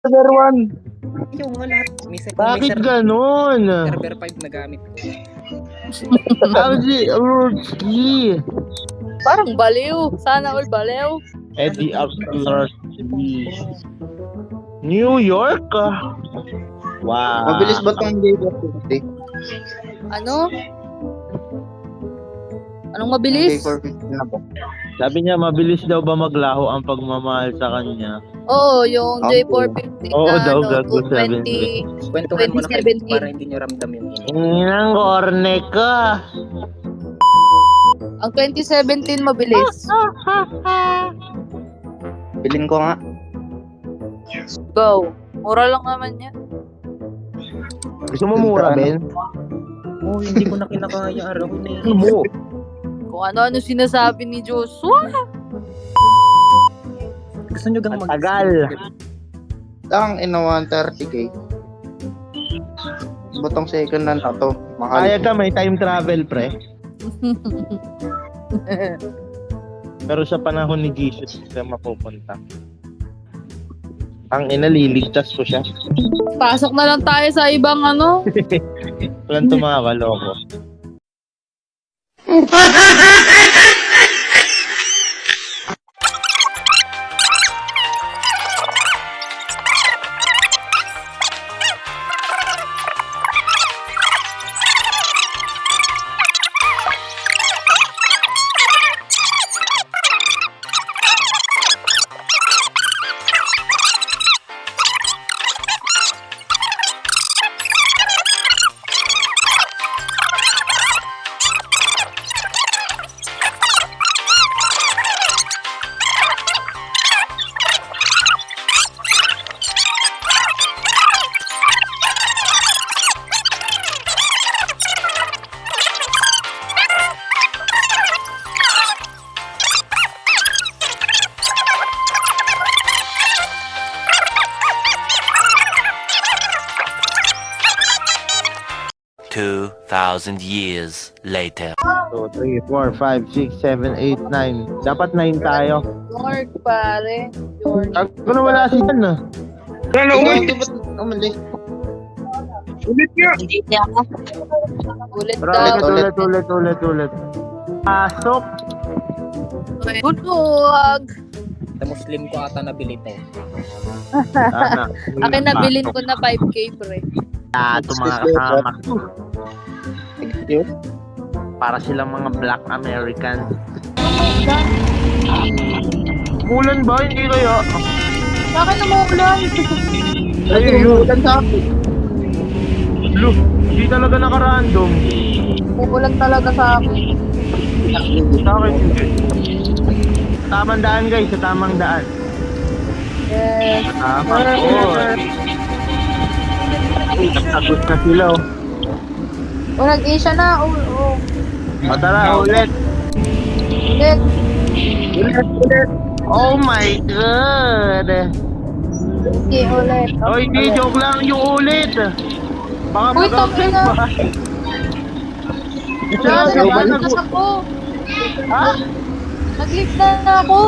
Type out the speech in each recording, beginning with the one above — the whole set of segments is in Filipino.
server 1. Yung nga lahat. Bakit ganun? Server 5 na gamit ko. How's Ruski? Parang baliw. Sana all baliw. Eddie Upslarski. New York? Wow. Mabilis ba tong J450? Ano? Anong mabilis? J450 na ba? Sabi niya, mabilis daw ba maglaho ang pagmamahal sa kanya? Oo, yung Ako. J450 Oo na daw, ano, gago, 20. Kwentuhan mo na kayo 2017. para hindi nyo ramdam yung init. Inang korne ka. Ang 2017 mabilis. Bilhin ko nga. Go. Mura lang naman yan. Gusto mo mura, Ben? Oh, hindi ko na kinakaya. Araw na Ano mo? Kung ano-ano sinasabi ni Joshua. Gusto nyo gang mag- Tagal. Ang ina 130k. Batong second na to. Mahal. Kaya ka, may time travel, pre. Pero sa panahon ni Jesus, siya mapupunta. Ang inaliligtas ko siya. Pasok na lang tayo sa ibang ano. Walang to mga kaloko. Two thousand years later. 2, 3, 4, 5, 6, 7, 8, 9. Dapat 9 tayo. York, pare. York. Ano wala si Dan ah? Ikaw, di ba't umali? Hindi niya ako. Ulit Pero daw. ulit. Pasok. Bunuag. Sa Muslim ko ata nabili to. Sana. Akin nabilin ko na 5K, pre. Ito mga kasama ko. Thank you. Para silang mga Black Americans. Mulan ba? Hindi kaya? Sa akin namuulan. Ay, yun. Ulan sa akin. Look, hindi talaga naka-random. Umuulan talaga sa akin. Sa akin, hindi. Sa tamang daan guys, sa tamang daan. Yes. Tamang daan. Tapos na sila oh. O, nag-Asia na. Oo. O tara, ulit. Ulit. Oh my God. Okay, ulit. Oh, hindi, joke lang yung ulit. Baka Uy, mag-upgrade tangina. ba? Nag-lift na ako. Ha? Nag-lift na ako.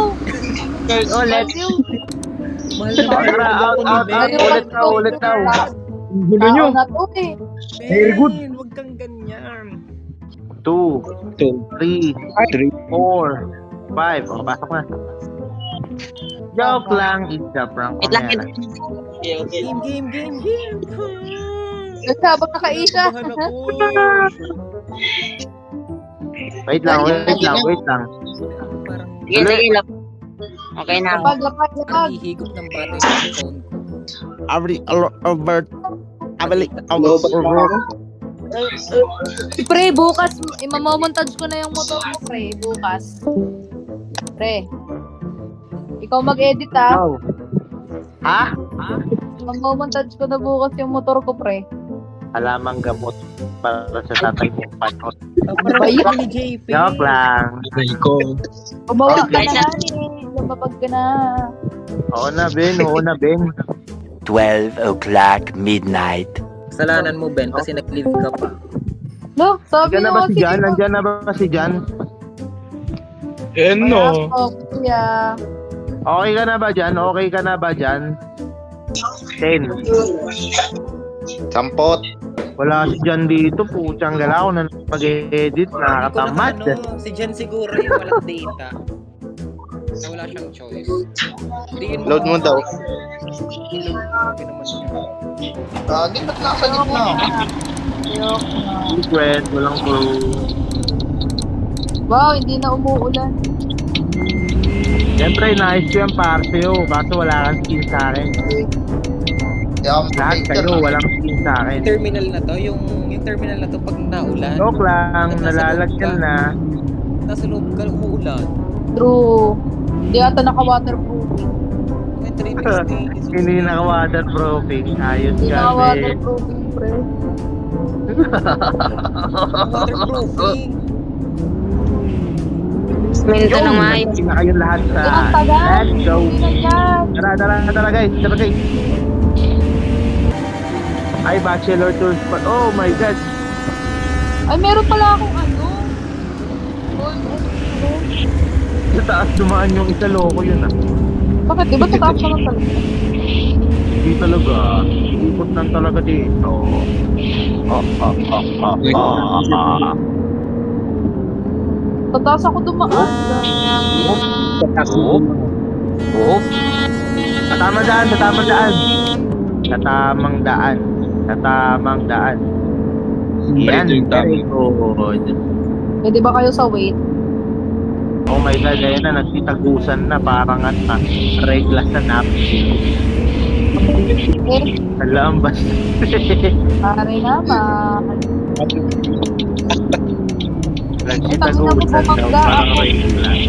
Okay, ulit. Thank you. Mahal na mahal Tara, ako ni out. Ben. Ulit na. Gulo nyo. Tao na to eh. Very good. Ben, huwag kang ganyan. 2, 3, 4, 5. O, pasok na. Joke lang, it's a prank. Game. Kasi habang naka-Asia. Bahan ako. Wait lang. Parang Sige lang. Okay na. Lapag. hihigop ng bata yung phone ko. Albert. Pre, bukas, imamontage ko na yung motor ko, pre. Bukas. Pre. Ikaw mag-edit, ha? No. Ha? Imamontage ko na bukas yung motor ko, pre. Alamang gamot para sa tatay mong panot. Parang ba yun? ako ni JP. Joke lang. Umawag ka Okay. na, lumabag ka na. Oo na, Ben. 12 o'clock midnight. Kasalanan mo, Ben, kasi nag-leave ka pa. No, sabi Nandiyan na niyo ba kasi si Jan? dito. Nandiyan na ba si Jan? Wala ako, kuya. Okay ka na ba, Jan? 10. Sampot. Wala si Jan dito, putyang gala ako na mag-edit, Hindi ko nakakatamad. na ano, si Jen siguro yung walang data. Na wala siyang choice. Hindi yun Load mo daw. Grabe naman yun. Gagi, ba't nasa gitna? Secret, walang clue. Wow, hindi na umuulan. Siyempre, nice ko yung Parseo, kaso wala kang skin sa akin. Lahat kayo, walang skin sa akin. Yung terminal na to, yung terminal na to pag naulan. Joke lang, nalalagyan na. Nasa loob ka, umuulan. True. Hindi ata naka-waterproofing. May 3 days. Hindi naka-waterproofing. Ayos Hindi ka, be. naka-waterproofing, pre. Waterproofing. Minto ng maayos. Hindi na kayo lahat sa... Yan ang tagal. Let's go. Hindi na yan. Tara guys, tara guys. Ay, bachelor tours pa. Oh my God. Ay, meron pala akong ano. Gold Sa taas dumaan yung isa, loko yun ah. Bakit? Di ba tataas naman talaga? Hindi talaga. Ikot lang talaga dito. Tataas ako dumaan. Sa tamang daan. Sa tamang daan. Yan, very good. Pwede ba kayo sa wait? Oh my God, ayun na, nagtitagusan na, parang at reglas na napkin. Eh, Alam ba? pare naman. Nagtitagusan daw, parang reglas.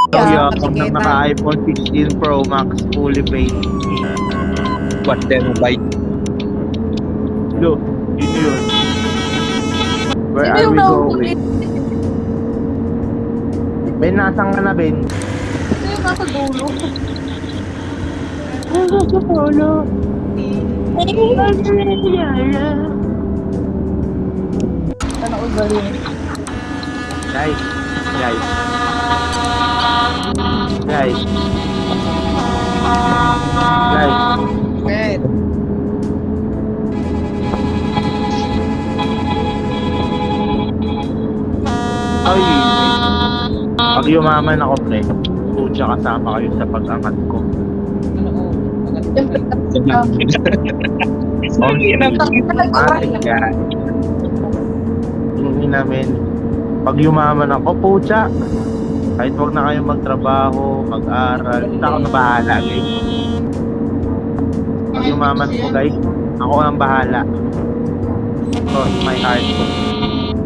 Yeah. Yakap ng naka-iPhone 16 Pro Max fully paid. What terabyte? Lo, yun yun. Where Sino are yung we nahuhuli? going? Ben, nasaan ka na, Ben? Sino yung nasa dulo? Nasa polo. Ano ko ba yun? Guys. Ben! Ay, pag yumaman ako, pre, pucha kasama kayo sa pag-angat ko. Ano ko? Siyempre, Hindi namin. Pag yumaman ako, pucha, kahit wag na kayong magtrabaho, mag-aral, basta ako na bahala, guys. Pag yumaman ko, guys, ako ang bahala. Cross my heart ko.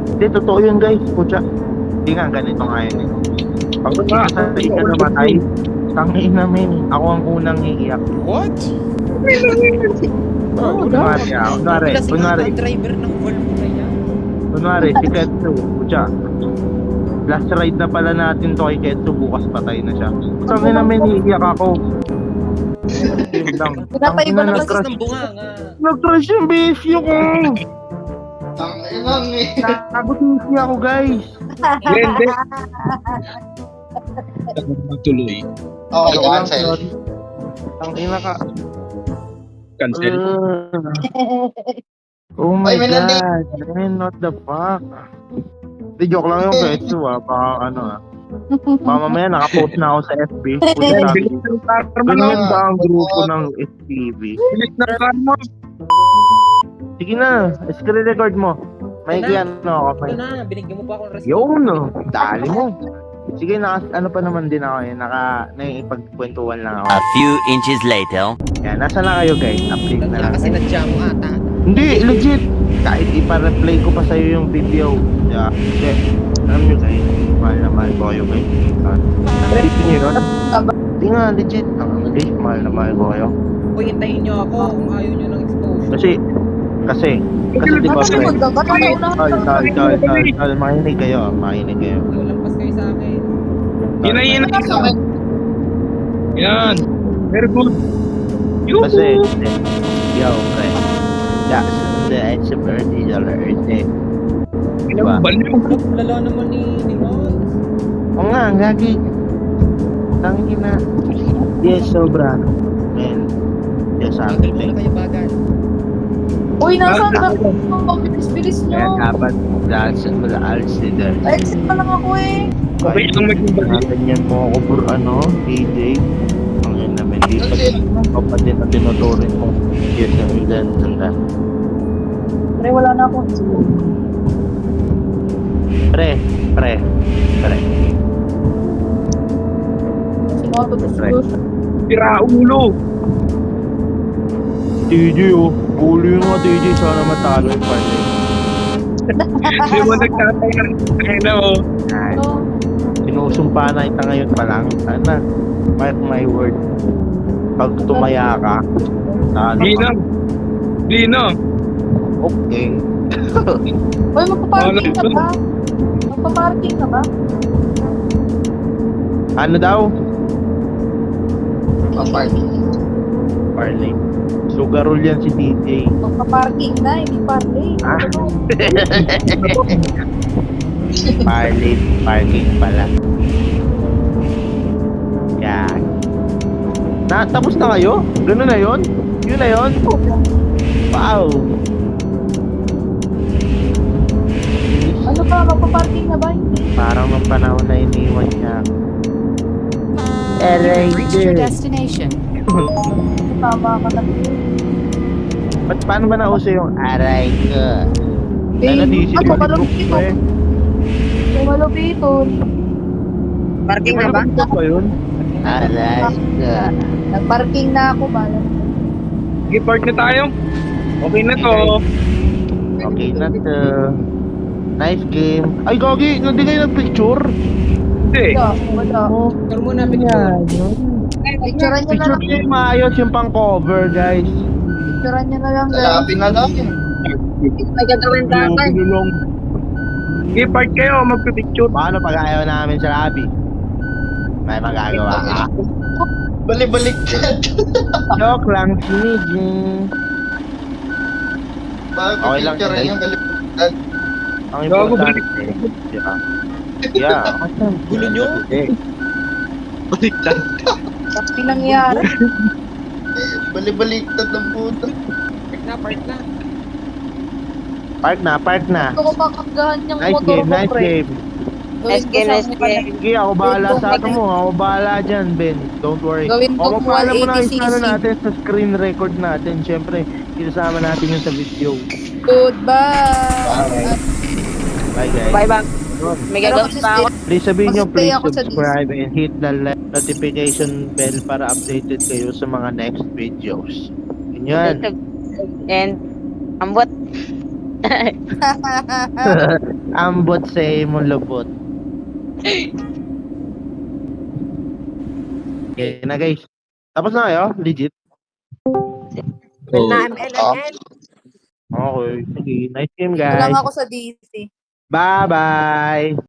Hindi, totoo yun, guys, pucha. Hindi nga, ganito nga yun. Pag sasabihin ka namatay, tangin namin, ako ang unang iiyak. What? Kunwari, driver ng Volvo na yan. Kunwari, si Ketsu, pucha. Last ride na pala natin to kay Ketsu, bukas patay na siya. Tangin namin, iiyak ako. Yun lang. pinatay ba na Lakas ng bunganga. Nag-crush yung besyo ko! Tanginang eh. Nabutisi ako, guys. Hindi. Tuloy. Okay, cancel. Tangina ka. Cancel. Oh my Ay, may nandi- God, man, what the fuck? Di joke lang yung Ketsu baka ano baka mamaya nakapost na ako sa FB. Ganyan ba ang grupo ng SPV? Sige na, screen record mo. May ano ako pa. Ito na, binigyan mo pa akong response. Yun no, dali mo. Sige, ano pa naman din ako eh, naipagkwentuhan lang ako. A few inches later. Yan, nasa na kayo guys? Update na lang. Kasi nadya mo ata. Hindi, legit. Kahit ipa-replay ko pa sa'yo yung video. Yeah, hindi. Alam nyo guys, mahal na mahal ko kayo guys. Ready nyo yun? Hindi nga, legit. Guys, mahal na mahal ko kayo. Uy, hintayin nyo ako kung ayaw nyo ng exposure. Kasi di ba Kasi pre? magdagad Tal, makinig kayo. Lampas kayo sa akin. Yun. Yan. Very good. Kasi, yo, pre. That's the expertise alert eh. Diba? Lalo naman ni Mons. Oo nga, gagi. Tangin na. Yes, sobra. men. Kaya sabi Bagal ko muna kayo, bagal. Uy, nasaan ba? Ang bilis-bilis kaya nyo. dapat dasan mo lang alsidan. Exit pa lang ako eh. Okay lang maging bali. Ganyan mo ako bro, AJ. Ang yun naman, di pa din ako pa din na tinuturin kung yes na ilan. Tanda. Pre, wala na akong Pre. sinoto to solution. Tira ulo. TJ oh. Bully yung mga TJ. Sana matalo yung party. Hindi mo nagtataya. Kaya na oh. Ay, So, sinusumpa na kita ngayon pa lang. Sana. Mark my word. Pag tumaya ka, talo Di ka. na. Di na. Okay. uy, magpaparking ka ba? Magpaparking ka ba? Ano daw? Paparking. Parley. Sugarol yan si TJ. Magpaparking na, hindi parking. Ah. Parley. Parking pala. Yan. Tapos na kayo? Ganun na yun? Yun na yun? Wow. Ano ba? Magpaparking na ba? Hindi. Parang nung panahon na iniwan niya. You've reached your destination. Tama ka na. Paano ba nauso yung aray ko? Eh, DC ano yung ba group ko eh. May malupiton. Parking na ba? Ano ba yun? Aray ko. Nagparking na ako ba? Sige, park na tayo. Okay na to. Okay na to. Nice game. Ay, Gogi! Hindi kayo nag-picture? Hindi. Wala. Picture muna, picture. Picturean nyo na Picture lang. yung maayos yung pang-cover, guys. Picturean nyo na lang. guys. Sabi nga lang. May gagawin tatay. Binulong. Sige, park kayo. Magpipicture. Paano pag ayaw namin sa lobby? May magagawa ka. Bali-baliktad. Joke lang, siniging. Bakit Okay lang, picture guys. yung baliktad? Ang Gago, importante. Yeah. Gulo nyo? Baliktad. Tapos nangyari. Bali-baliktad ng puto. Park na. Park na. Gusto ko makakagahan yung Nice motor game, ko, nice pre. game. Nice game, nice game. Sige, ako bahala sa ato mo. Ako bahala dyan, Ben. Don't worry. Gawin ko Papaalam mo na 180cc. isa natin sa screen record natin. Siyempre, isasama natin yun sa video. Goodbye. Bye, guys. Bye bye. May Pero gagawin pa ako. Please sabihin nyo, Mag-stay please ako sa subscribe and hit the notification bell para updated kayo sa mga next videos. Yun yan. And ambot. Ambot sa imong lubot. Okay na guys. Tapos na kayo? Legit? Okay. Sige. Nice game Ito lang guys. ako sa DC. Bye-bye.